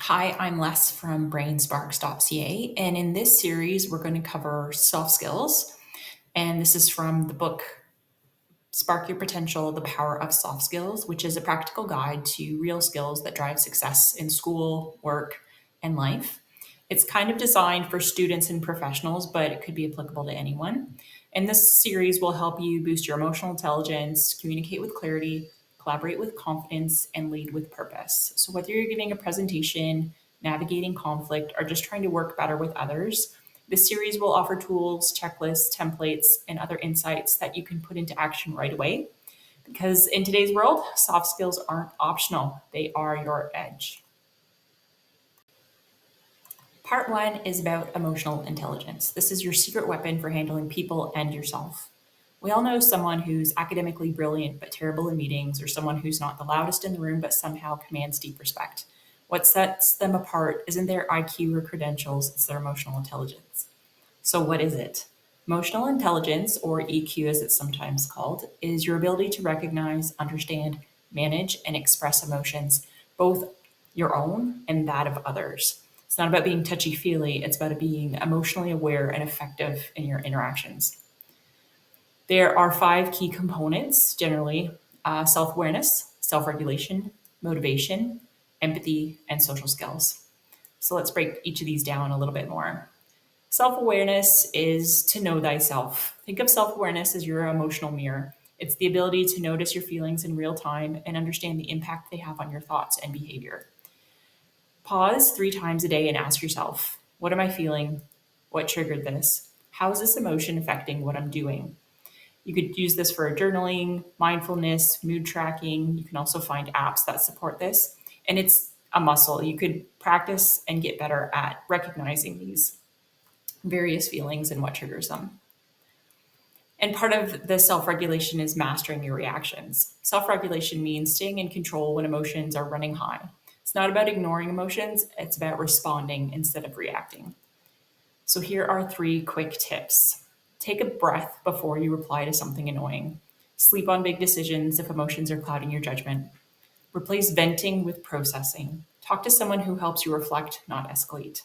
Hi, I'm Les from BrainSparks.ca, and in this series, we're going to cover soft skills. And this is from the book Spark Your Potential: The Power of Soft Skills, which is a practical guide to real skills that drive success in school, work, and life. It's kind of designed for students and professionals, but it could be applicable to anyone. And this series will help you boost your emotional intelligence, communicate with clarity, collaborate with confidence, and lead with purpose. So, whether you're giving a presentation, navigating conflict, or just trying to work better with others, this series will offer tools, checklists, templates, and other insights that you can put into action right away. Because in today's world, soft skills aren't optional, they are your edge. Part one is about emotional intelligence. This is your secret weapon for handling people and yourself. We all know someone who's academically brilliant but terrible in meetings, or someone who's not the loudest in the room but somehow commands deep respect. What sets them apart isn't their IQ or credentials, it's their emotional intelligence. So, what is it? Emotional intelligence, or EQ as it's sometimes called, is your ability to recognize, understand, manage, and express emotions, both your own and that of others. It's not about being touchy feely, it's about being emotionally aware and effective in your interactions. There are five key components generally: self awareness, self regulation, motivation, empathy, and social skills. So, let's break each of these down a little bit more. Self awareness is to know thyself. Think of self awareness as your emotional mirror. It's the ability to notice your feelings in real time and understand the impact they have on your thoughts and behavior. Pause 3 times a day and ask yourself, what am I feeling? What triggered this? How is this emotion affecting what I'm doing? You could use this for journaling, mindfulness, mood tracking. You can also find apps that support this. And it's a muscle. You could practice and get better at recognizing these various feelings and what triggers them. And part of the self regulation is mastering your reactions. Self regulation means staying in control when emotions are running high. It's not about ignoring emotions, it's about responding instead of reacting. So, here are 3 quick tips. Take a breath before you reply to something annoying. Sleep on big decisions if emotions are clouding your judgment. Replace venting with processing. Talk to someone who helps you reflect, not escalate.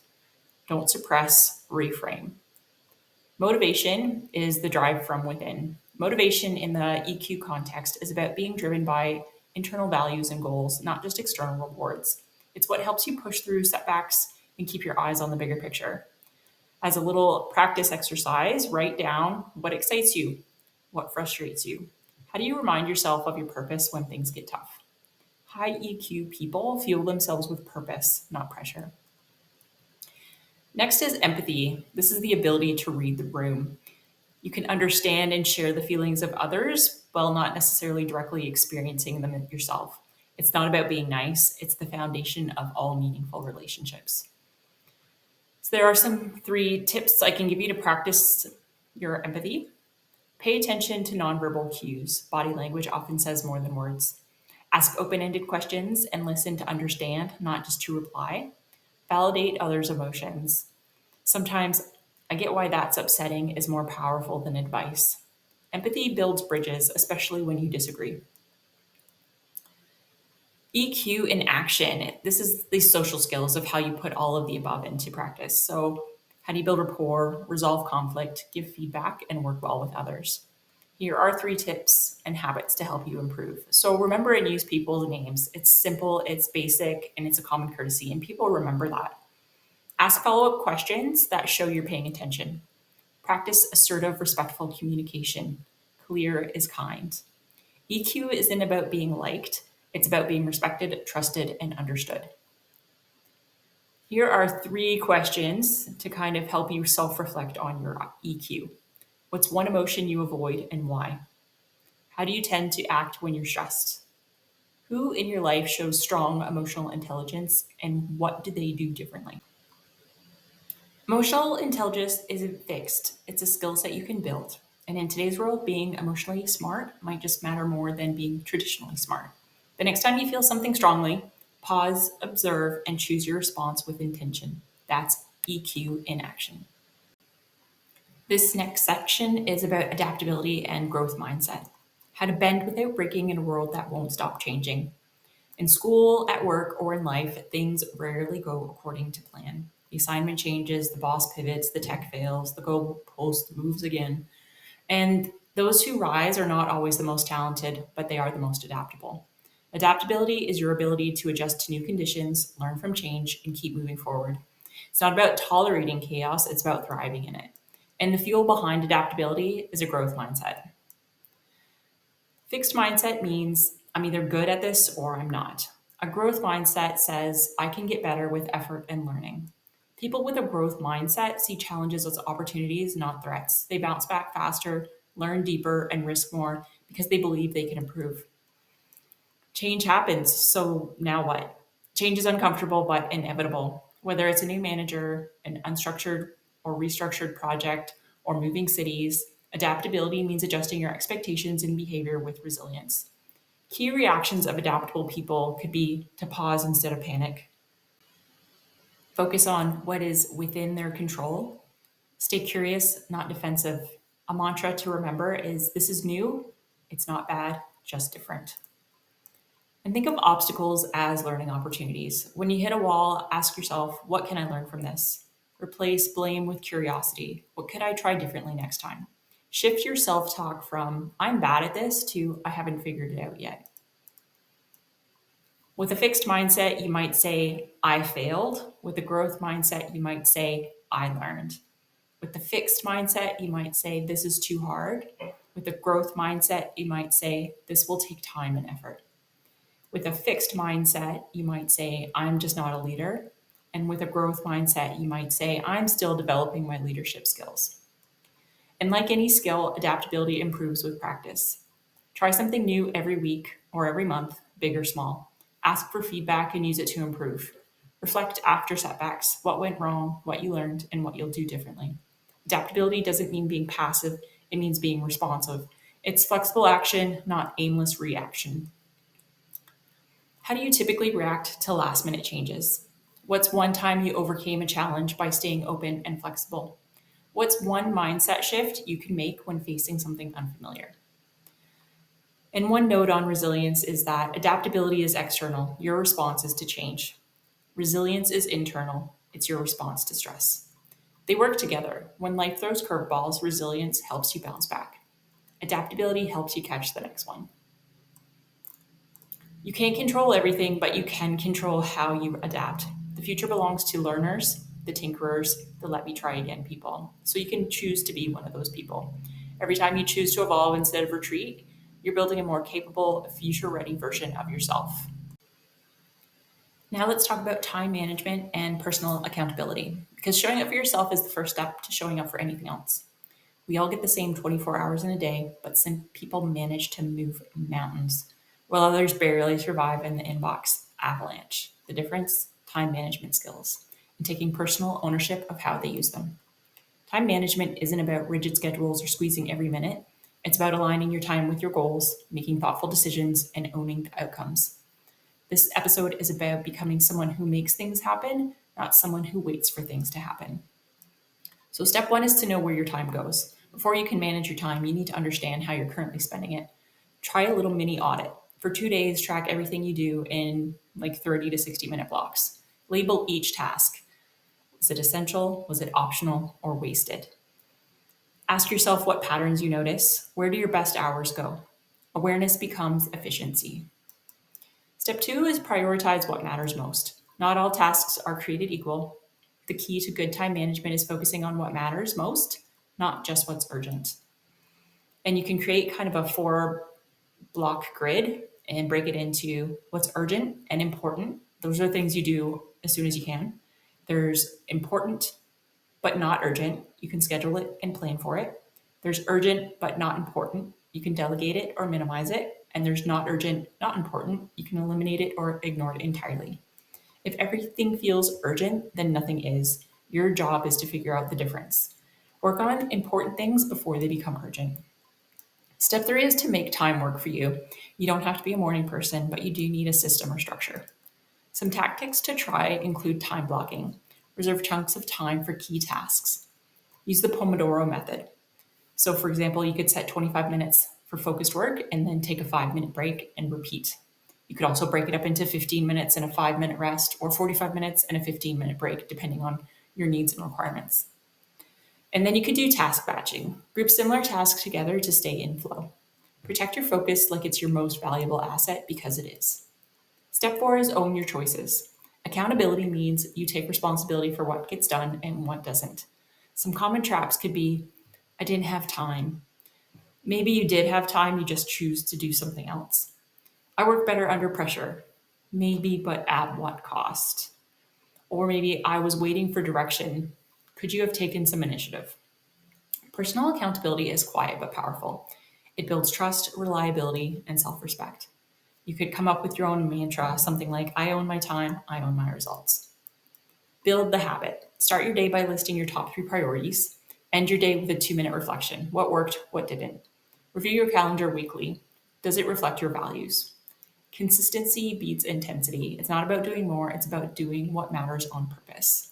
Don't suppress, reframe. Motivation is the drive from within. Motivation in the EQ context is about being driven by internal values and goals, not just external rewards. It's what helps you push through setbacks and keep your eyes on the bigger picture. As a little practice exercise, write down what excites you, what frustrates you. How do you remind yourself of your purpose when things get tough? High EQ people fuel themselves with purpose, not pressure. Next is empathy. This is the ability to read the room. You can understand and share the feelings of others while not necessarily directly experiencing them yourself. It's not about being nice, it's the foundation of all meaningful relationships. So, there are some 3 tips I can give you to practice your empathy. Pay attention to nonverbal cues. Body language often says more than words. Ask open ended questions and listen to understand, not just to reply. Validate others' emotions. Sometimes I get why that's upsetting is more powerful than advice. Empathy builds bridges, especially when you disagree. EQ in action. This is the social skills of how you put all of the above into practice. So, how do you build rapport, resolve conflict, give feedback, and work well with others? Here are 3 tips and habits to help you improve. So, remember and use people's names. It's simple, it's basic, and it's a common courtesy, and people remember that. Ask follow up questions that show you're paying attention. Practice assertive, respectful communication. Clear is kind. EQ isn't about being liked, it's about being respected, trusted, and understood. Here are 3 questions to kind of help you self reflect on your EQ. What's one emotion you avoid and why? How do you tend to act when you're stressed? Who in your life shows strong emotional intelligence and what do they do differently? Emotional intelligence isn't fixed, it's a skill set you can build. And in today's world, being emotionally smart might just matter more than being traditionally smart. The next time you feel something strongly, pause, observe, and choose your response with intention. That's EQ in action. This next section is about adaptability and growth mindset. How to bend without breaking in a world that won't stop changing. In school, at work, or in life, things rarely go according to plan. The assignment changes, the boss pivots, the tech fails, the goalpost moves again. And those who rise are not always the most talented, but they are the most adaptable. Adaptability is your ability to adjust to new conditions, learn from change, and keep moving forward. It's not about tolerating chaos, it's about thriving in it. And the fuel behind adaptability is a growth mindset. Fixed mindset means I'm either good at this or I'm not. A growth mindset says I can get better with effort and learning. People with a growth mindset see challenges as opportunities, not threats. They bounce back faster, learn deeper, and risk more because they believe they can improve. Change happens, so now what? Change is uncomfortable but inevitable. Whether it's a new manager, an unstructured or restructured project, or moving cities, adaptability means adjusting your expectations and behavior with resilience. Key reactions of adaptable people could be to pause instead of panic, focus on what is within their control, stay curious, not defensive. A mantra to remember is this is new, it's not bad, just different. And think of obstacles as learning opportunities. When you hit a wall, ask yourself, what can I learn from this? Replace blame with curiosity. What could I try differently next time? Shift your self talk from, I'm bad at this, to, I haven't figured it out yet. With a fixed mindset, you might say, I failed. With a growth mindset, you might say, I learned. With the fixed mindset, you might say, this is too hard. With a growth mindset, you might say, this will take time and effort. With a fixed mindset, you might say, I'm just not a leader. And with a growth mindset, you might say, I'm still developing my leadership skills. And like any skill, adaptability improves with practice. Try something new every week or every month, big or small. Ask for feedback and use it to improve. Reflect after setbacks, what went wrong, what you learned, and what you'll do differently. Adaptability doesn't mean being passive, it means being responsive. It's flexible action, not aimless reaction. How do you typically react to last minute changes? What's one time you overcame a challenge by staying open and flexible? What's one mindset shift you can make when facing something unfamiliar? And one note on resilience is that adaptability is external, your response is to change. Resilience is internal, it's your response to stress. They work together. When life throws curveballs, resilience helps you bounce back. Adaptability helps you catch the next one. You can't control everything, but you can control how you adapt. The future belongs to learners, the tinkerers, the let me try again people. So you can choose to be one of those people. Every time you choose to evolve instead of retreat, you're building a more capable, future ready version of yourself. Now let's talk about time management and personal accountability, because showing up for yourself is the first step to showing up for anything else. We all get the same 24 hours in a day, but some people manage to move mountains, while others barely survive in the inbox avalanche. The difference? Time management skills and taking personal ownership of how they use them. Time management isn't about rigid schedules or squeezing every minute. It's about aligning your time with your goals, making thoughtful decisions, and owning the outcomes. This episode is about becoming someone who makes things happen, not someone who waits for things to happen. So, step one is to know where your time goes. Before you can manage your time, you need to understand how you're currently spending it. Try a little mini audit. For 2 days, track everything you do in like 30 to 60-minute blocks. Label each task. Is it essential? Was it optional or wasted? Ask yourself what patterns you notice. Where do your best hours go? Awareness becomes efficiency. Step two is prioritize what matters most. Not all tasks are created equal. The key to good time management is focusing on what matters most, not just what's urgent. And you can create kind of a 4 block grid and break it into what's urgent and important. Those are things you do as soon as you can. There's important but not urgent. You can schedule it and plan for it. There's urgent but not important. You can delegate it or minimize it. And there's not urgent, not important. You can eliminate it or ignore it entirely. If everything feels urgent, then nothing is. Your job is to figure out the difference. Work on important things before they become urgent. Step three is to make time work for you. You don't have to be a morning person, but you do need a system or structure. Some tactics to try include time blocking. Reserve chunks of time for key tasks. Use the Pomodoro method. So, for example, you could set 25 minutes for focused work and then take a 5-minute break and repeat. You could also break it up into 15 minutes and a 5-minute rest, or 45 minutes and a 15-minute break, depending on your needs and requirements. And then you could do task batching. Group similar tasks together to stay in flow. Protect your focus like it's your most valuable asset, because it is. Step 4 is own your choices. Accountability means you take responsibility for what gets done and what doesn't. Some common traps could be, I didn't have time. Maybe you did have time, you just choose to do something else. I work better under pressure. Maybe, but at what cost? Or maybe I was waiting for direction. Could you have taken some initiative? Personal accountability is quiet but powerful. It builds trust, reliability, and self respect. You could come up with your own mantra, something like, I own my time, I own my results. Build the habit. Start your day by listing your top 3 priorities. End your day with a 2-minute reflection. What worked, what didn't? Review your calendar weekly. Does it reflect your values? Consistency beats intensity. It's not about doing more, it's about doing what matters on purpose.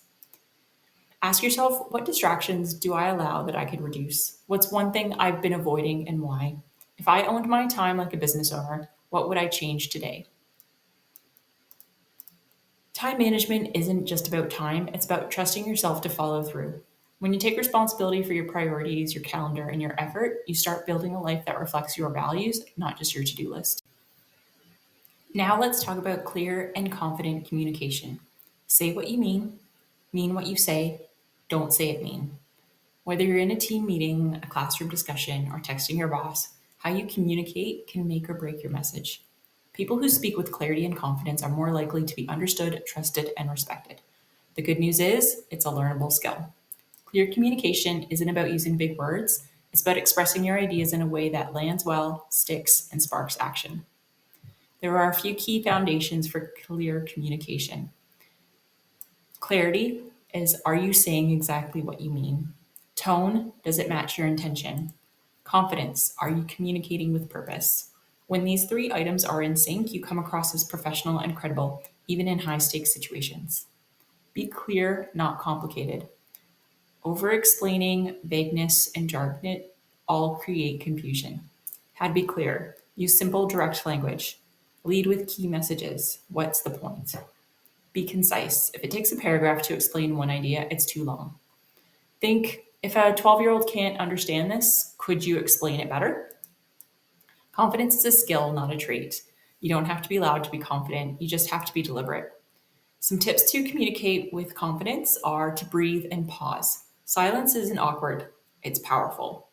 Ask yourself, what distractions do I allow that I could reduce? What's one thing I've been avoiding and why? If I owned my time like a business owner, what would I change today? Time management isn't just about time, it's about trusting yourself to follow through. When you take responsibility for your priorities, your calendar, and your effort, you start building a life that reflects your values, not just your to do list. Now let's talk about clear and confident communication. Say what you mean what you say, don't say it mean. Whether you're in a team meeting, a classroom discussion, or texting your boss, how you communicate can make or break your message. People who speak with clarity and confidence are more likely to be understood, trusted, and respected. The good news is, it's a learnable skill. Clear communication isn't about using big words, it's about expressing your ideas in a way that lands well, sticks, and sparks action. There are a few key foundations for clear communication. Clarity is, are you saying exactly what you mean? Tone, does it match your intention? Confidence, are you communicating with purpose? When these 3 items are in sync, you come across as professional and credible, even in high stakes situations. Be clear, not complicated. Over explaining, vagueness, and jargon all create confusion. How to be clear. Use simple, direct language. Lead with key messages. What's the point? Be concise. If it takes a paragraph to explain one idea, it's too long. Think, if a 12-year-old can't understand this, could you explain it better? Confidence is a skill, not a trait. You don't have to be loud to be confident, you just have to be deliberate. Some tips to communicate with confidence are to breathe and pause. Silence isn't awkward, it's powerful.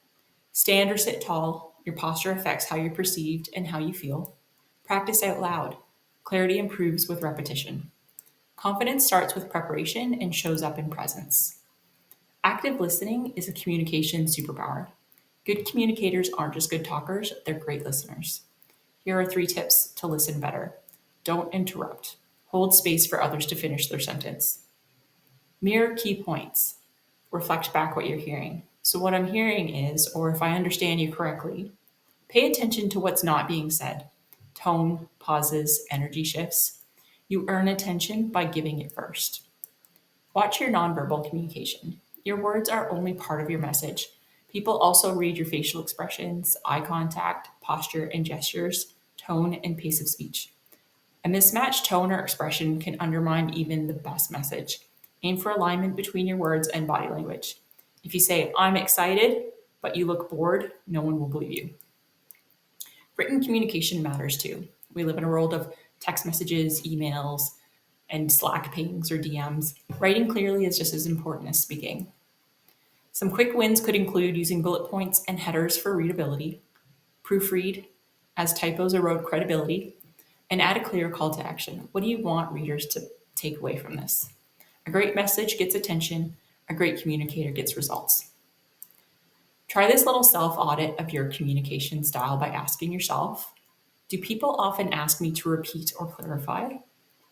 Stand or sit tall. Your posture affects how you're perceived and how you feel. Practice out loud. Clarity improves with repetition. Confidence starts with preparation and shows up in presence. Active listening is a communication superpower. Good communicators aren't just good talkers, they're great listeners. Here are 3 tips to listen better. Don't interrupt. Hold space for others to finish their sentence. Mirror key points. Reflect back what you're hearing. So, what I'm hearing is, or if I understand you correctly, pay attention to what's not being said. Tone, pauses, energy shifts. You earn attention by giving it first. Watch your nonverbal communication. Your words are only part of your message. People also read your facial expressions, eye contact, posture and gestures, tone, and pace of speech. A mismatched tone or expression can undermine even the best message. Aim for alignment between your words and body language. If you say, I'm excited, but you look bored, no one will believe you. Written communication matters too. We live in a world of text messages, emails, and Slack pings or DMs. Writing clearly is just as important as speaking. Some quick wins could include using bullet points and headers for readability, proofread as typos erode credibility, and add a clear call to action. What do you want readers to take away from this? A great message gets attention, a great communicator gets results. Try this little self audit of your communication style by asking yourself, do people often ask me to repeat or clarify?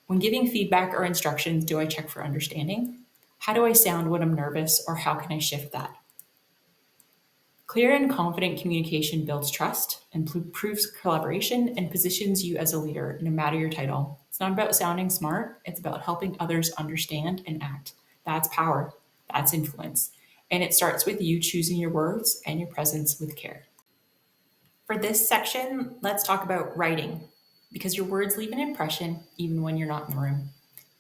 When giving feedback or instructions, do I check for understanding? How do I sound when I'm nervous, or how can I shift that? Clear and confident communication builds trust, improves collaboration, and positions you as a leader, no matter your title. It's not about sounding smart, it's about helping others understand and act. That's power, that's influence. And it starts with you choosing your words and your presence with care. For this section, let's talk about writing. because your words leave an impression even when you're not in the room.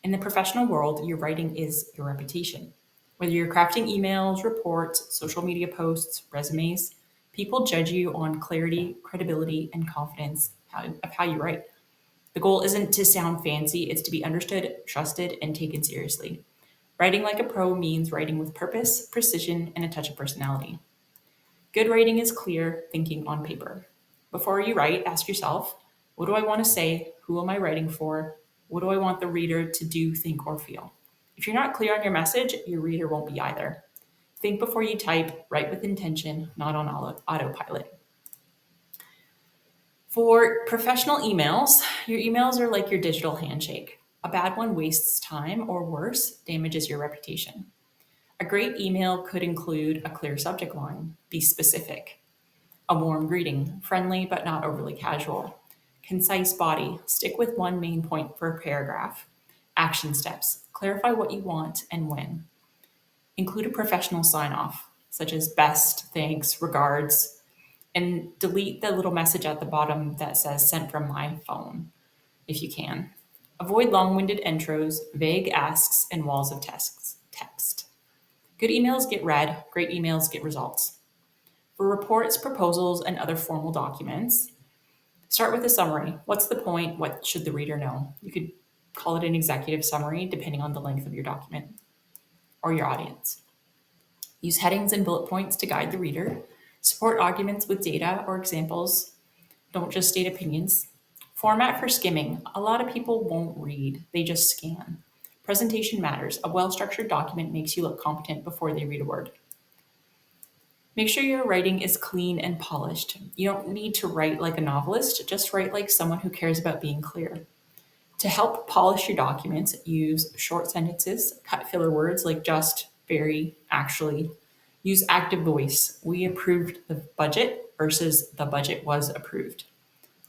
In the professional world, your writing is your reputation. Whether you're crafting emails, reports, social media posts, resumes, people judge you on clarity, credibility, and confidence of how you write. The goal isn't to sound fancy, it's to be understood, trusted, and taken seriously. Writing like a pro means writing with purpose, precision, and a touch of personality. Good writing is clear thinking on paper. Before you write, ask yourself, what do I want to say? Who am I writing for? What do I want the reader to do, think, or feel? If you're not clear on your message, your reader won't be either. Think before you type, write with intention, not on autopilot. For professional emails, your emails are like your digital handshake. A bad one wastes time, or worse, damages your reputation. A great email could include a clear subject line, be specific, a warm greeting, friendly but not overly casual. Concise body, stick with one main point for a paragraph. Action steps, clarify what you want and when. Include a professional sign off, such as best, thanks, regards, and delete the little message at the bottom that says sent from my phone, if you can. Avoid long winded intros, vague asks, and walls of text. Good emails get read, great emails get results. For reports, proposals, and other formal documents, start with a summary. What's the point? What should the reader know? You could call it an executive summary depending on the length of your document or your audience. Use headings and bullet points to guide the reader. Support arguments with data or examples. Don't just state opinions. Format for skimming. A lot of people won't read, they just scan. Presentation matters. A well structured document makes you look competent before they read a word. Make sure your writing is clean and polished. You don't need to write like a novelist, just write like someone who cares about being clear. To help polish your documents, use short sentences, cut filler words like just, very, actually. Use active voice. We approved the budget versus the budget was approved.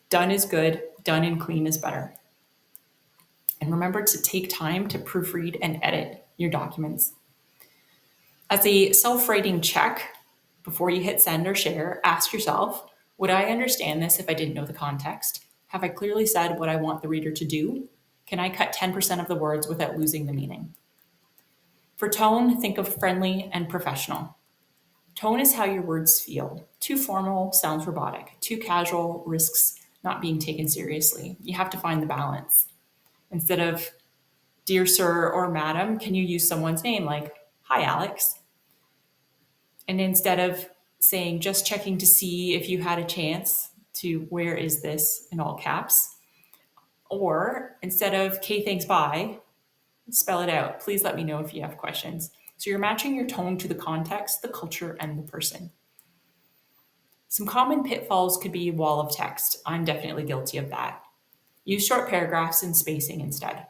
Done is good, done and clean is better. And remember to take time to proofread and edit your documents. As a self writing check, before you hit send or share, ask yourself, would I understand this if I didn't know the context? Have I clearly said what I want the reader to do? Can I cut 10% of the words without losing the meaning? For tone, think of friendly and professional. Tone is how your words feel. Too formal sounds robotic. Too casual risks not being taken seriously. You have to find the balance. Instead of dear sir or madam, can you use someone's name like, hi Alex? And instead of saying just checking to see if you had a chance to where is this in all caps, or instead of okay thanks bye, spell it out, please let me know if you have questions. So you're matching your tone to the context, the culture, and the person. Some common pitfalls could be wall of text. I'm definitely guilty of that. Use short paragraphs and spacing instead.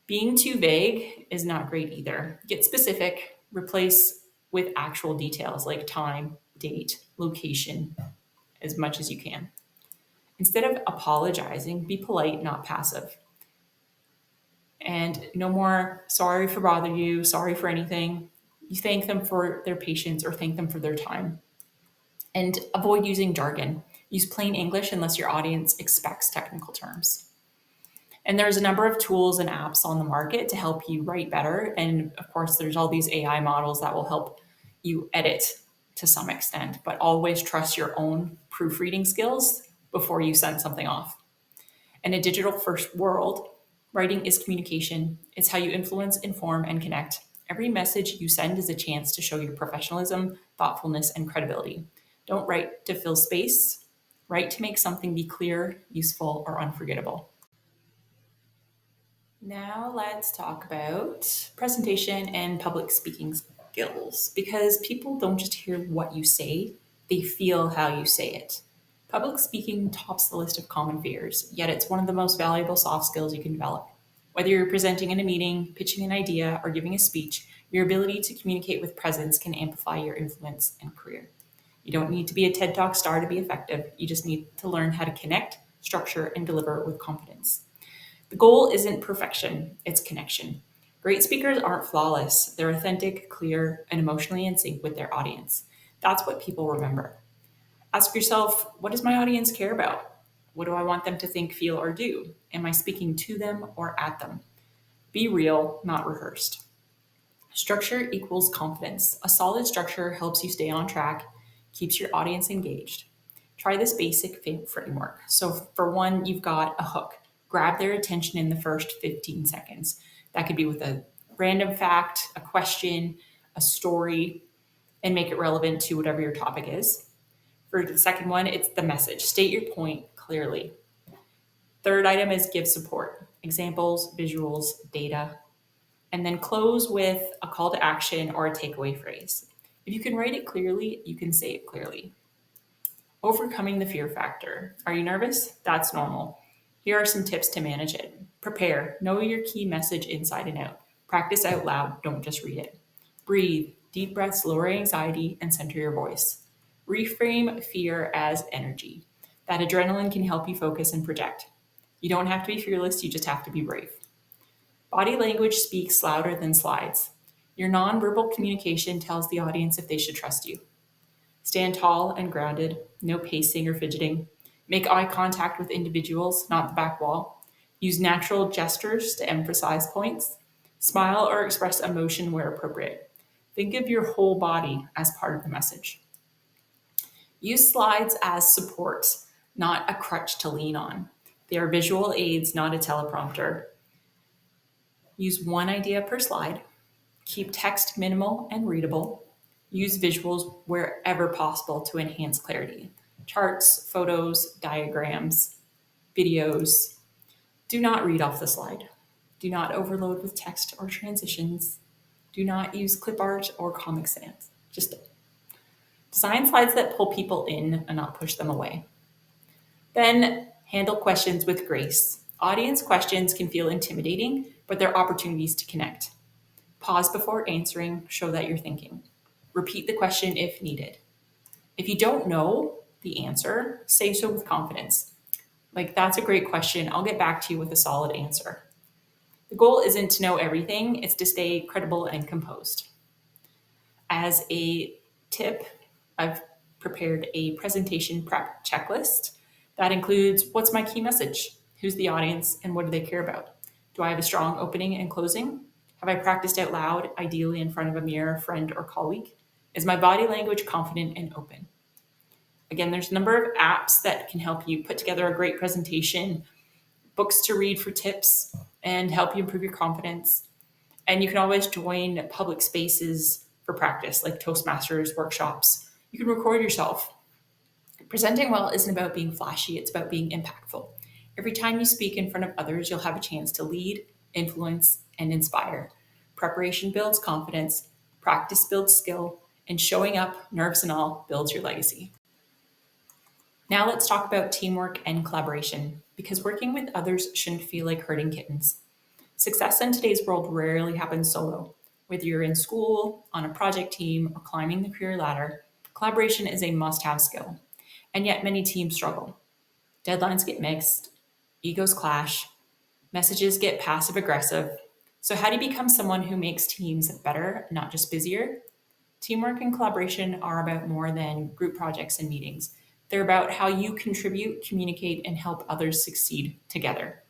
Being too vague is not great either. Get specific, replace with actual details like time, date, location, as much as you can. Instead of apologizing, be polite, not passive. And no more sorry for bothering you, sorry for anything. You thank them for their patience or thank them for their time. And avoid using jargon. Use plain English unless your audience expects technical terms. And there's a number of tools and apps on the market to help you write better. And of course, there's all these AI models that will help you edit to some extent, but always trust your own proofreading skills before you send something off. In a digital first world, writing is communication. It's how you influence, inform, and connect. Every message you send is a chance to show your professionalism, thoughtfulness, and credibility. Don't write to fill space, write to make something be clear, useful, or unforgettable. Now let's talk about presentation and public speaking skills because people don't just hear what you say, they feel how you say it. Public speaking tops the list of common fears, yet it's one of the most valuable soft skills you can develop. Whether you're presenting in a meeting, pitching an idea, or giving a speech, your ability to communicate with presence can amplify your influence and career. You don't need to be a TED Talk star to be effective, you just need to learn how to connect, structure, and deliver with confidence. The goal isn't perfection, it's connection. Great speakers aren't flawless, they're authentic, clear, and emotionally in sync with their audience. That's what people remember. Ask yourself, what does my audience care about? What do I want them to think, feel, or do? Am I speaking to them or at them? Be real, not rehearsed. Structure equals confidence. A solid structure helps you stay on track, keeps your audience engaged. Try this basic framework. So, for one, you've got a hook. Grab their attention in the first 15 seconds. That could be with a random fact, a question, a story, and make it relevant to whatever your topic is. For the second one, it's the message. State your point clearly. Third item is give support. Examples, visuals, data, and then close with a call to action or a takeaway phrase. If you can write it clearly, you can say it clearly. Overcoming the fear factor. Are you nervous? That's normal. Here are some tips to manage it. Prepare. Know your key message inside and out. Practice out loud, don't just read it. Breathe. Deep breaths lower anxiety and center your voice. Reframe fear as energy. That adrenaline can help you focus and project. You don't have to be fearless, you just have to be brave. Body language speaks louder than slides. Your nonverbal communication tells the audience if they should trust you. Stand tall and grounded, no pacing or fidgeting. Make eye contact with individuals, not the back wall. Use natural gestures to emphasize points. Smile or express emotion where appropriate. Think of your whole body as part of the message. Use slides as support, not a crutch to lean on. They are visual aids, not a teleprompter. Use one idea per slide. Keep text minimal and readable. Use visuals wherever possible to enhance clarity. Charts, photos, diagrams, videos. Do not read off the slide. Do not overload with text or transitions. Do not use clip art or Comic Sans. Just design slides that pull people in and not push them away. Then handle questions with grace. Audience questions can feel intimidating, but they're opportunities to connect. Pause before answering, show that you're thinking. Repeat the question if needed. If you don't know the answer, say so with confidence. Like, that's a great question. I'll get back to you with a solid answer. The goal isn't to know everything, it's to stay credible and composed. As a tip, I've prepared a presentation prep checklist that includes what's my key message, who's the audience, and what do they care about? Do I have a strong opening and closing? Have I practiced out loud, ideally in front of a mirror, friend, or colleague? Is my body language confident and open? Again, there's a number of apps that can help you put together a great presentation, books to read for tips, and help you improve your confidence. And you can always join public spaces for practice, like Toastmasters, workshops. You can record yourself. Presenting well isn't about being flashy, it's about being impactful. Every time you speak in front of others, you'll have a chance to lead, influence, and inspire. Preparation builds confidence, practice builds skill, and showing up, nerves and all, builds your legacy. Now let's talk about teamwork and collaboration, because working with others shouldn't feel like herding kittens. Success in today's world rarely happens solo. Whether you're in school, on a project team, or climbing the career ladder, collaboration is a must-have skill. And yet many teams struggle. Deadlines get mixed, egos clash, messages get passive aggressive. So how do you become someone who makes teams better, not just busier? Teamwork and collaboration are about more than group projects and meetings. They're about how you contribute, communicate, and help others succeed together.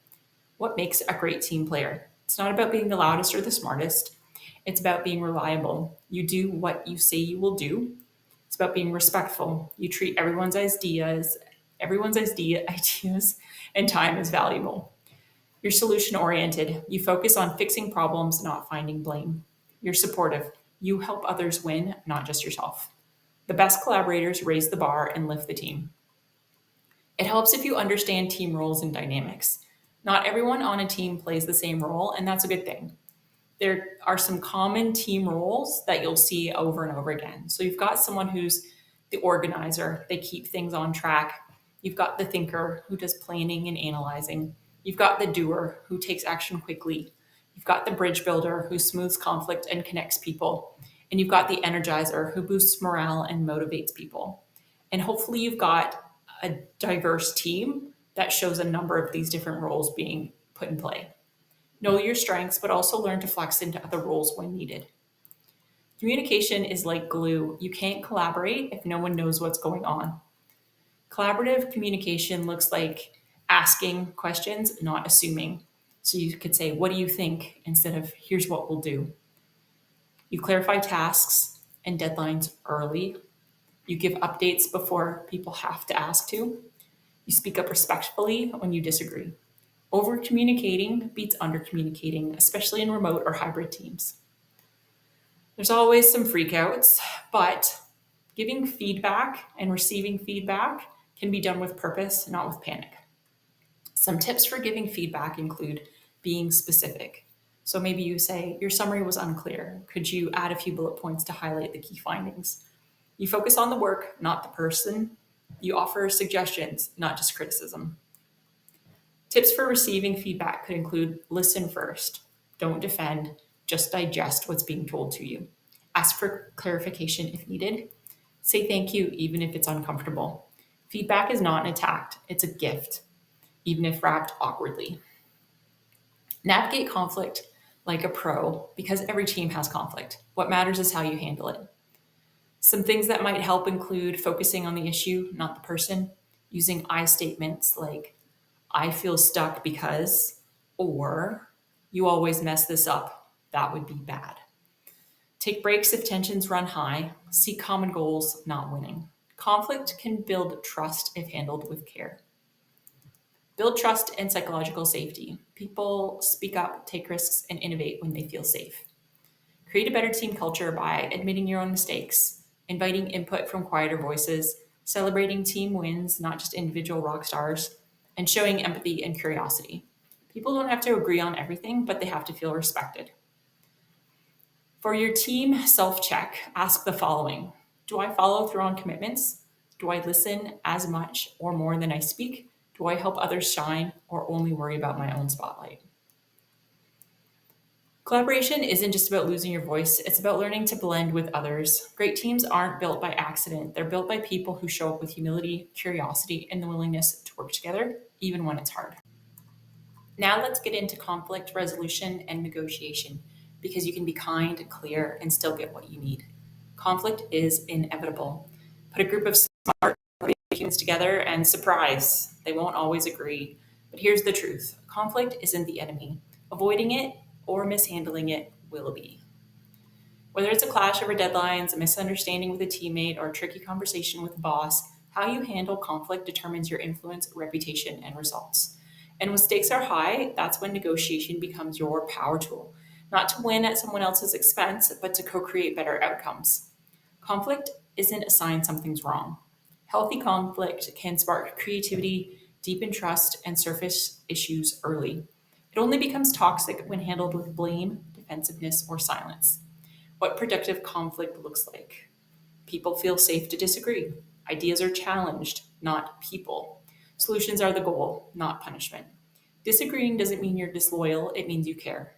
What makes a great team player? It's not about being the loudest or the smartest. It's about being reliable. You do what you say you will do. It's about being respectful. You treat ideas and time as valuable. You're solution oriented. You focus on fixing problems, not finding blame. You're supportive. You help others win, not just yourself. The best collaborators raise the bar and lift the team. It helps if you understand team roles and dynamics. Not everyone on a team plays the same role, and that's a good thing. There are some common team roles that you'll see over and over again. So you've got someone who's the organizer, they keep things on track. You've got the thinker who does planning and analyzing. You've got the doer who takes action quickly. You've got the bridge builder who smooths conflict and connects people. And you've got the energizer who boosts morale and motivates people. And hopefully you've got a diverse team that shows a number of these different roles being put in play. Know your strengths, but also learn to flex into other roles when needed. Communication is like glue. You can't collaborate if no one knows what's going on. Collaborative communication looks like asking questions, not assuming. So you could say, "What do you think?" instead of, "Here's what we'll do." You clarify tasks and deadlines early. You give updates before people have to ask to. You speak up respectfully when you disagree. Over communicating beats under communicating, especially in remote or hybrid teams. There's always some freakouts, but giving feedback and receiving feedback can be done with purpose, not with panic. Some tips for giving feedback include being specific. So maybe you say, "Your summary was unclear. Could you add a few bullet points to highlight the key findings?" You focus on the work, not the person. You offer suggestions, not just criticism. Tips for receiving feedback could include: listen first, don't defend, just digest what's being told to you. Ask for clarification if needed. Say thank you, even if it's uncomfortable. Feedback is not an attack, it's a gift, even if wrapped awkwardly. Navigate conflict like a pro because every team has conflict. What matters is how you handle it. Some things that might help include focusing on the issue, not the person, using I statements like, "I feel stuck because," or "You always mess this up. That would be bad." Take breaks if tensions run high. Seek common goals, not winning. Conflict can build trust if handled with care. Build trust and psychological safety. People speak up, take risks, and innovate when they feel safe. Create a better team culture by admitting your own mistakes, inviting input from quieter voices, celebrating team wins, not just individual rock stars, and showing empathy and curiosity. People don't have to agree on everything, but they have to feel respected. For your team self check, ask the following: do I follow through on commitments? Do I listen as much or more than I speak? Do I help others shine or only worry about my own spotlight? Collaboration isn't just about losing your voice, it's about learning to blend with others. Great teams aren't built by accident, they're built by people who show up with humility, curiosity, and the willingness to work together, even when it's hard. Now let's get into conflict resolution and negotiation because you can be kind, clear, and still get what you need. Conflict is inevitable. Put a group of smart humans together and surprise, they won't always agree. But here's the truth: conflict isn't the enemy. Avoiding it or mishandling it will be. Whether it's a clash over deadlines, a misunderstanding with a teammate, or a tricky conversation with a boss, how you handle conflict determines your influence, reputation, and results. And when stakes are high, that's when negotiation becomes your power tool, not to win at someone else's expense, but to co create better outcomes. Conflict isn't a sign something's wrong. Healthy conflict can spark creativity, deepen trust, and surface issues early. It only becomes toxic when handled with blame, defensiveness, or silence. What productive conflict looks like: people feel safe to disagree. Ideas are challenged, not people. Solutions are the goal, not punishment. Disagreeing doesn't mean you're disloyal, it means you care.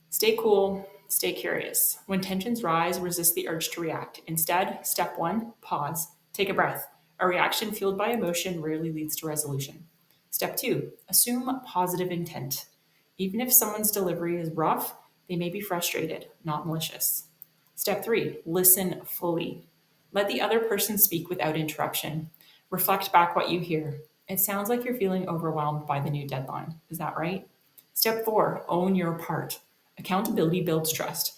Stay cool, stay curious. When tensions rise, resist the urge to react. Instead, step one, pause, take a breath. A reaction fueled by emotion rarely leads to resolution. Step two, assume positive intent. Even if someone's delivery is rough, they may be frustrated, not malicious. Step three, listen fully. Let the other person speak without interruption. Reflect back what you hear. It sounds like you're feeling overwhelmed by the new deadline. Is that right? Step four, own your part. Accountability builds trust.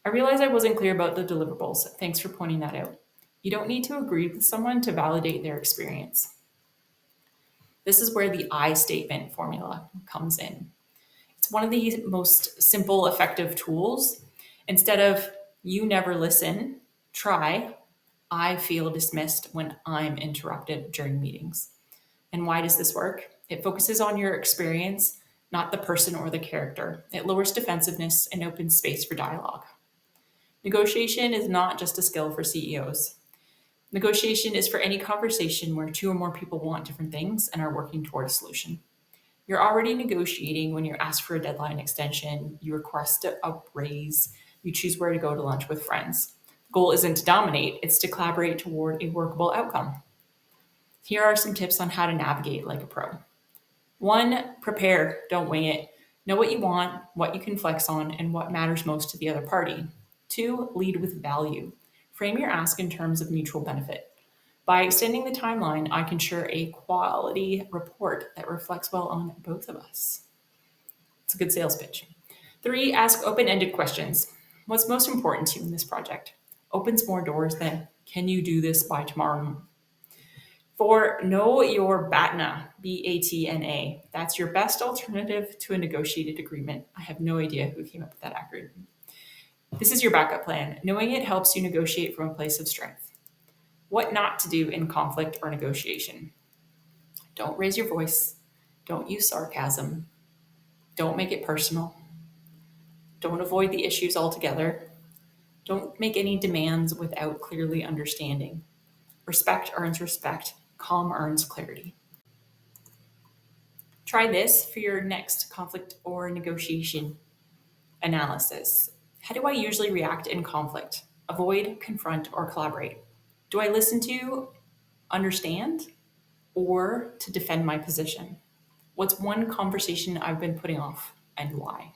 I realized I wasn't clear about the deliverables. Thanks for pointing that out. You don't need to agree with someone to validate their experience. This is where the I statement formula comes in. It's one of the most simple, effective tools. Instead of "you never listen," try "I feel dismissed when I'm interrupted during meetings." And why does this work? It focuses on your experience, not the person or the character. It lowers defensiveness and opens space for dialogue. Negotiation is not just a skill for CEOs. Negotiation is for any conversation where two or more people want different things and are working toward a solution. You're already negotiating when you ask for a deadline extension, you request a raise, you choose where to go to lunch with friends. The goal isn't to dominate, it's to collaborate toward a workable outcome. Here are some tips on how to navigate like a pro. One, prepare, don't wing it. Know what you want, what you can flex on, and what matters most to the other party. Two, lead with value. Frame your ask in terms of mutual benefit. By extending the timeline, I can ensure a quality report that reflects well on both of us. It's a good sales pitch. 3, ask open-ended questions. What's most important to you in this project? Opens more doors than, can you do this by tomorrow? 4, know your BATNA, BATNA. That's your best alternative to a negotiated agreement. I have no idea who came up with that acronym. This is your backup plan. Knowing it helps you negotiate from a place of strength. What not to do in conflict or negotiation. Don't raise your voice. Don't use sarcasm. Don't make it personal. Don't avoid the issues altogether. Don't make any demands without clearly understanding. Respect earns respect. Calm earns clarity. Try this for your next conflict or negotiation analysis. How do I usually react in conflict? Avoid, confront, or collaborate? Do I listen to, understand, or to defend my position? What's one conversation I've been putting off and why?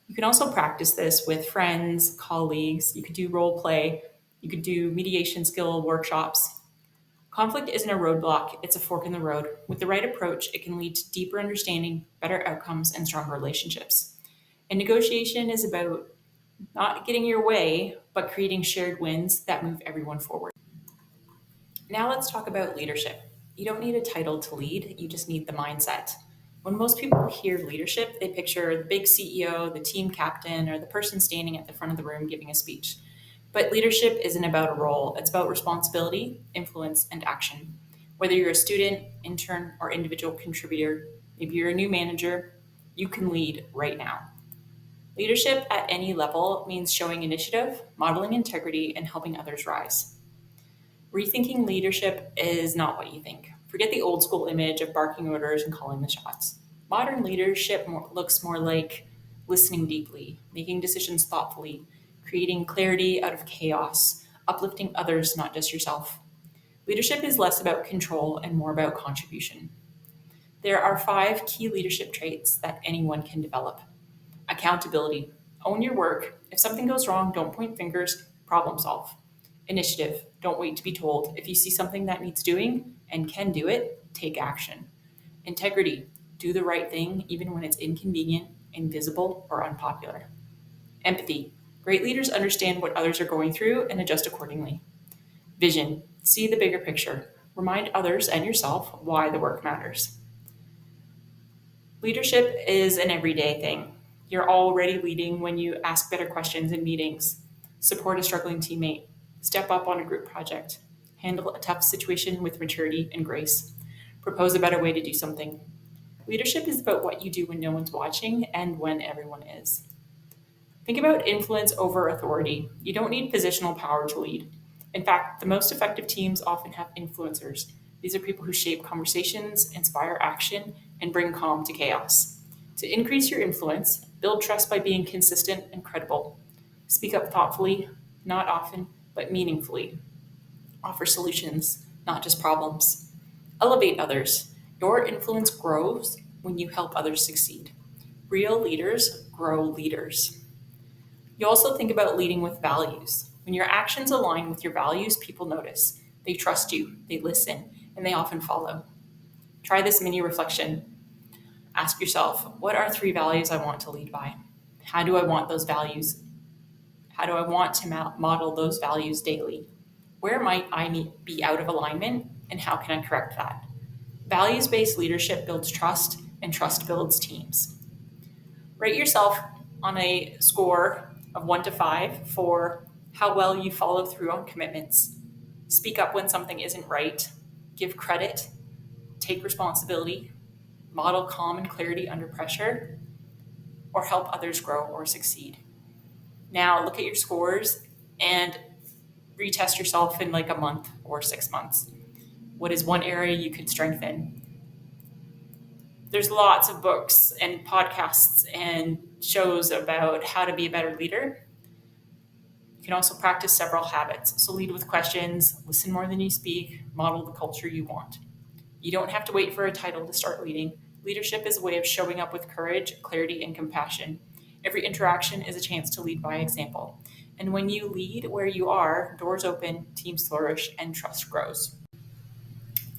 You can also practice this with friends, colleagues. You could do role play. You could do mediation skill workshops. Conflict isn't a roadblock, it's a fork in the road. With the right approach, it can lead to deeper understanding, better outcomes, and stronger relationships. And negotiation is about not getting your way, but creating shared wins that move everyone forward. Now let's talk about leadership. You don't need a title to lead, you just need the mindset. When most people hear leadership, they picture the big CEO, the team captain, or the person standing at the front of the room giving a speech. But leadership isn't about a role, it's about responsibility, influence, and action. Whether you're a student, intern, or individual contributor, maybe you're a new manager, you can lead right now. Leadership at any level means showing initiative, modeling integrity, and helping others rise. Rethinking leadership is not what you think. Forget the old school image of barking orders and calling the shots. Modern leadership looks more like listening deeply, making decisions thoughtfully, creating clarity out of chaos, uplifting others, not just yourself. Leadership is less about control and more about contribution. There are 5 key leadership traits that anyone can develop. Accountability. Own your work. If something goes wrong, don't point fingers, problem solve. Initiative. Don't wait to be told. If you see something that needs doing and can do it, take action. Integrity. Do the right thing even when it's inconvenient, invisible, or unpopular. Empathy. Great leaders understand what others are going through and adjust accordingly. Vision. See the bigger picture. Remind others and yourself why the work matters. Leadership is an everyday thing. You're already leading when you ask better questions in meetings, support a struggling teammate, step up on a group project, handle a tough situation with maturity and grace, propose a better way to do something. Leadership is about what you do when no one's watching and when everyone is. Think about influence over authority. You don't need positional power to lead. In fact, the most effective teams often have influencers. These are people who shape conversations, inspire action, and bring calm to chaos. To increase your influence, build trust by being consistent and credible. Speak up thoughtfully, not often, but meaningfully. Offer solutions, not just problems. Elevate others. Your influence grows when you help others succeed. Real leaders grow leaders. You also think about leading with values. When your actions align with your values, people notice. They trust you, they listen, and they often follow. Try this mini reflection. Ask yourself, what are 3 values I want to lead by? How do I want those values? How do I want to model those values daily? Where might I be out of alignment, and how can I correct that? Values-based leadership builds trust, and trust builds teams. Rate yourself on a score of 1 to 5 for how well you follow through on commitments. Speak up when something isn't right. Give credit. Take responsibility. Model calm and clarity under pressure. Or help others grow or succeed. Now look at your scores and retest yourself in like a month or 6 months. What is one area you could strengthen? There's lots of books and podcasts and shows about how to be a better leader. You can also practice several habits. So lead with questions, listen more than you speak, model the culture you want. You don't have to wait for a title to start leading. Leadership is a way of showing up with courage, clarity, and compassion. Every interaction is a chance to lead by example. And when you lead where you are, doors open, teams flourish, and trust grows.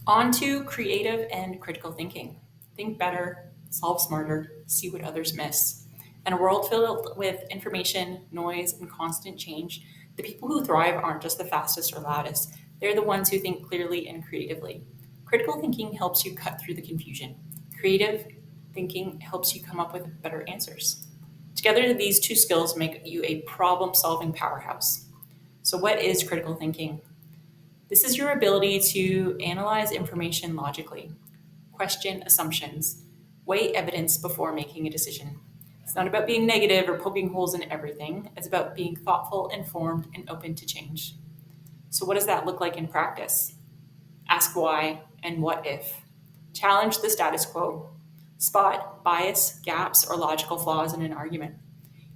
On to creative and critical thinking. Think better, solve smarter, see what others miss. In a world filled with information, noise, and constant change, the people who thrive aren't just the fastest or loudest, they're the ones who think clearly and creatively. Critical thinking helps you cut through the confusion. Creative thinking helps you come up with better answers. Together, these two skills make you a problem solving powerhouse. So, what is critical thinking? This is your ability to analyze information logically, question assumptions, weigh evidence before making a decision. It's not about being negative or poking holes in everything. It's about being thoughtful, informed, and open to change. So, what does that look like in practice? Ask why and what if. Challenge the status quo. Spot bias, gaps, or logical flaws in an argument.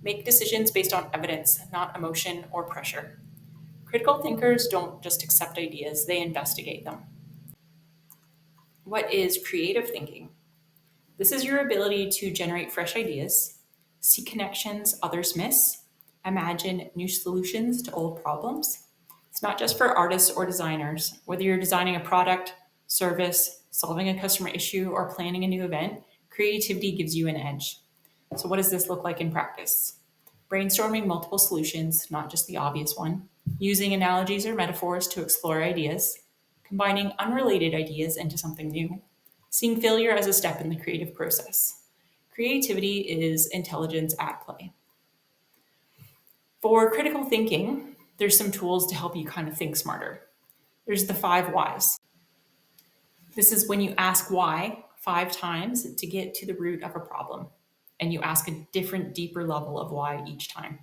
Make decisions based on evidence, not emotion or pressure. Critical thinkers don't just accept ideas, they investigate them. What is creative thinking? This is your ability to generate fresh ideas, see connections others miss, imagine new solutions to old problems. It's not just for artists or designers. Whether you're designing a product, service, solving a customer issue, or planning a new event, creativity gives you an edge. So, what does this look like in practice? Brainstorming multiple solutions, not just the obvious one, using analogies or metaphors to explore ideas, combining unrelated ideas into something new, seeing failure as a step in the creative process. Creativity is intelligence at play. For critical thinking, there's some tools to help you kind of think smarter. There's the 5 whys. This is when you ask why 5 times to get to the root of a problem, and you ask a different, deeper level of why each time.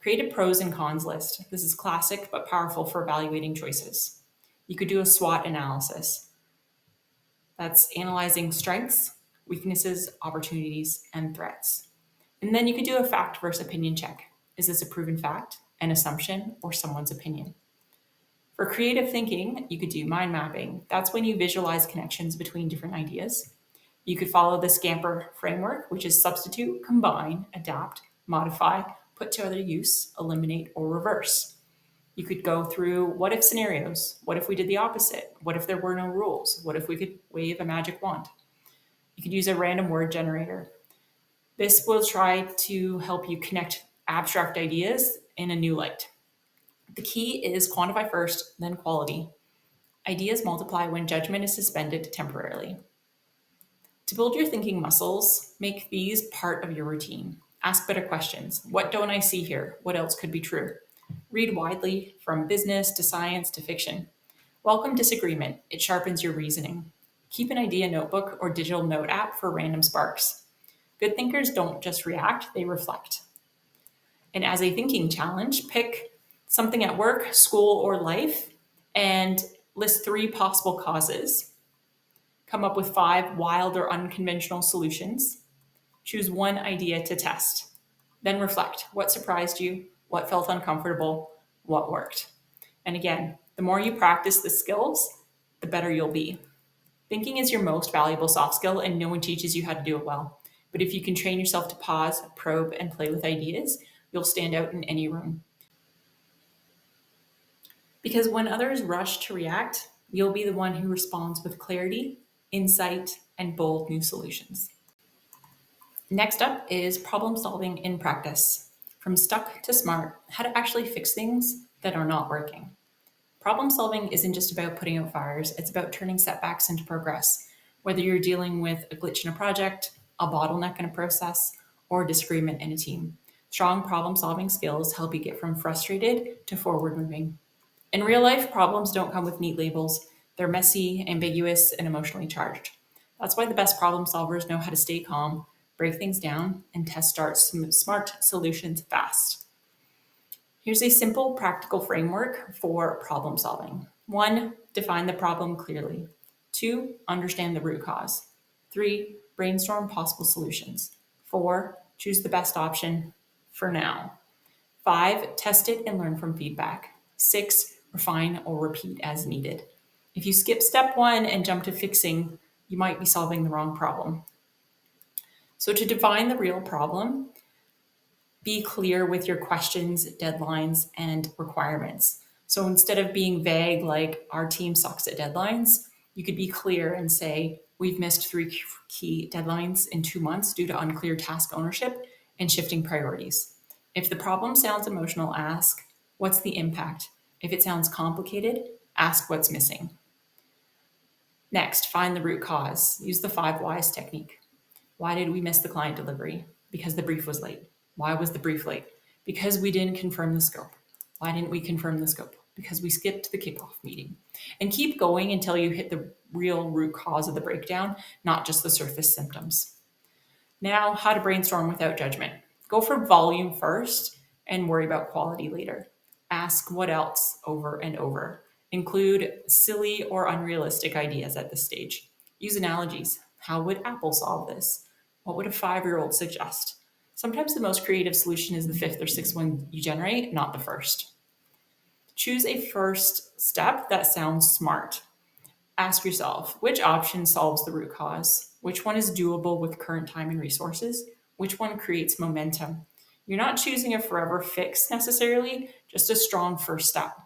Create a pros and cons list. This is classic but powerful for evaluating choices. You could do a SWOT analysis. That's analyzing strengths, weaknesses, opportunities, and threats. And then you could do a fact versus opinion check. Is this a proven fact, an assumption, or someone's opinion? For creative thinking, you could do mind mapping. That's when you visualize connections between different ideas. You could follow the Scamper framework, which is substitute, combine, adapt, modify, put to other use, eliminate, or reverse. You could go through what if scenarios. What if we did the opposite? What if there were no rules? What if we could wave a magic wand? You could use a random word generator. This will try to help you connect abstract ideas in a new light. The key is quantify first, then quality. Ideas multiply when judgment is suspended temporarily. To build your thinking muscles, make these part of your routine. Ask better questions. What don't I see here? What else could be true? Read widely, from business to science to fiction. Welcome disagreement. It sharpens your reasoning. Keep an idea notebook or digital note app for random sparks. Good thinkers don't just react, they reflect. And as a thinking challenge, pick something at work, school, or life and list 3 possible causes. Come up with 5 wild or unconventional solutions. Choose one idea to test. Then reflect. What surprised you? What felt uncomfortable? What worked? And again, the more you practice the skills, the better you'll be. Thinking is your most valuable soft skill, and no one teaches you how to do it well. But if you can train yourself to pause, probe, and play with ideas, you'll stand out in any room. Because when others rush to react, you'll be the one who responds with clarity, insight, and bold new solutions. Next up is problem solving in practice. From stuck to smart, how to actually fix things that are not working. Problem solving isn't just about putting out fires, it's about turning setbacks into progress. Whether you're dealing with a glitch in a project, a bottleneck in a process, or a disagreement in a team, strong problem solving skills help you get from frustrated to forward moving. In real life, problems don't come with neat labels. They're messy, ambiguous, and emotionally charged. That's why the best problem solvers know how to stay calm, break things down, and test start smart solutions fast. Here's a simple, practical framework for problem solving. 1, define the problem clearly. 2, understand the root cause. 3, brainstorm possible solutions. 4, choose the best option for now. 5, test it and learn from feedback. 6, refine or repeat as needed. If you skip step 1 and jump to fixing, you might be solving the wrong problem. So, to define the real problem, Be clear with your questions, deadlines, and requirements. So instead of being vague, like our team sucks at deadlines, you could be clear and say, we've missed three key deadlines in 2 months due to unclear task ownership and shifting priorities. If the problem sounds emotional, ask, what's the impact? If it sounds complicated, ask what's missing. Next, find the root cause. Use the 5 whys technique. Why did we miss the client delivery? Because the brief was late. Why was the brief late? Because we didn't confirm the scope. Why didn't we confirm the scope? Because we skipped the kickoff meeting. And keep going until you hit the real root cause of the breakdown, not just the surface symptoms. Now, how to brainstorm without judgment. Go for volume first and worry about quality later. Ask what else over and over. Include silly or unrealistic ideas at this stage. Use analogies. How would Apple solve this? What would a 5-year-old suggest? Sometimes the most creative solution is the fifth or sixth one you generate, not the first. Choose a first step that sounds smart. Ask yourself, which option solves the root cause? Which one is doable with current time and resources? Which one creates momentum? You're not choosing a forever fix necessarily, just a strong first step.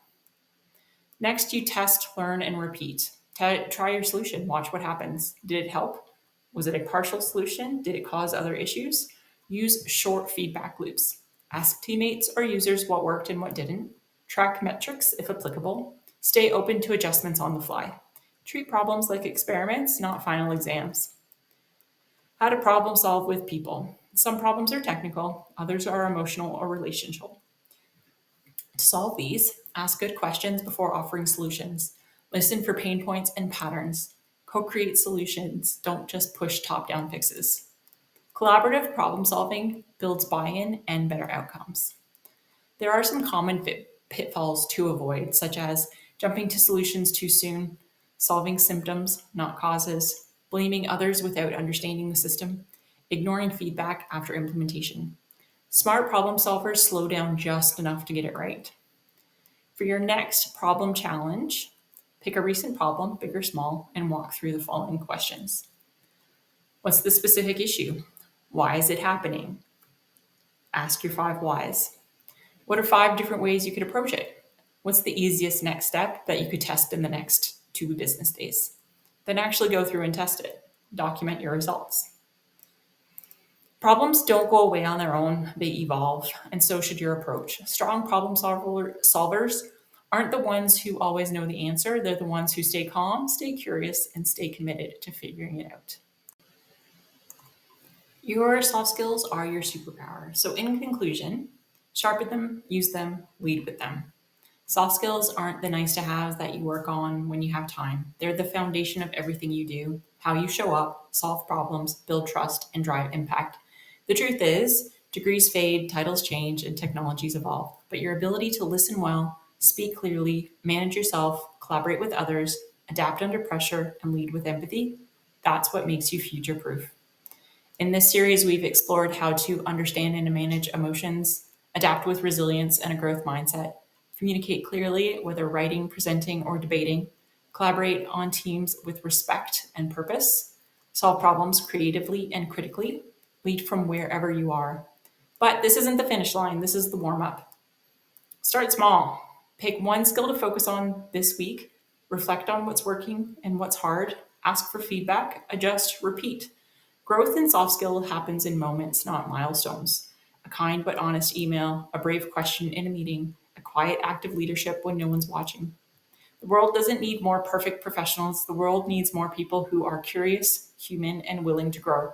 Next, you test, learn, and repeat. Try your solution, watch what happens. Did it help? Was it a partial solution? Did it cause other issues? Use short feedback loops. Ask teammates or users what worked and what didn't. Track metrics if applicable. Stay open to adjustments on the fly. Treat problems like experiments, not final exams. How to problem solve with people. Some problems are technical, others are emotional or relational. To solve these, ask good questions before offering solutions. Listen for pain points and patterns. Co create solutions, don't just push top down fixes. Collaborative problem solving builds buy in and better outcomes. There are some common pitfalls to avoid, such as jumping to solutions too soon, solving symptoms, not causes, blaming others without understanding the system, ignoring feedback after implementation. Smart problem solvers slow down just enough to get it right. For your next problem challenge, pick a recent problem, big or small, and walk through the following questions. What's the specific issue? Why is it happening? Ask your 5 whys. What are 5 different ways you could approach it? What's the easiest next step that you could test in the next 2 business days? Then actually go through and test it. Document your results. Problems don't go away on their own, they evolve, and so should your approach. Strong problem solvers aren't the ones who always know the answer, they're the ones who stay calm, stay curious, and stay committed to figuring it out. Your soft skills are your superpower. So, in conclusion, sharpen them, use them, lead with them. Soft skills aren't the nice to haves that you work on when you have time. They're the foundation of everything you do, how you show up, solve problems, build trust, and drive impact. The truth is, degrees fade, titles change, and technologies evolve. But your ability to listen well, speak clearly, manage yourself, collaborate with others, adapt under pressure, and lead with empathy, that's what makes you future proof. In this series, we've explored how to understand and manage emotions, adapt with resilience and a growth mindset, communicate clearly, whether writing, presenting, or debating, collaborate on teams with respect and purpose, solve problems creatively and critically, lead from wherever you are. But this isn't the finish line, this is the warm up. Start small. Pick one skill to focus on this week, reflect on what's working and what's hard, ask for feedback, adjust, repeat. Growth in soft skill happens in moments, not milestones. A kind but honest email, a brave question in a meeting, a quiet act of leadership when no one's watching. The world doesn't need more perfect professionals. The world needs more people who are curious, human, and willing to grow.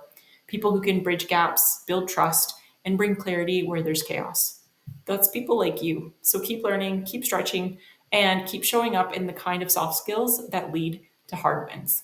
People who can bridge gaps, build trust, and bring clarity where there's chaos. That's people like you. So keep learning, keep stretching, and keep showing up in the kind of soft skills that lead to hard wins.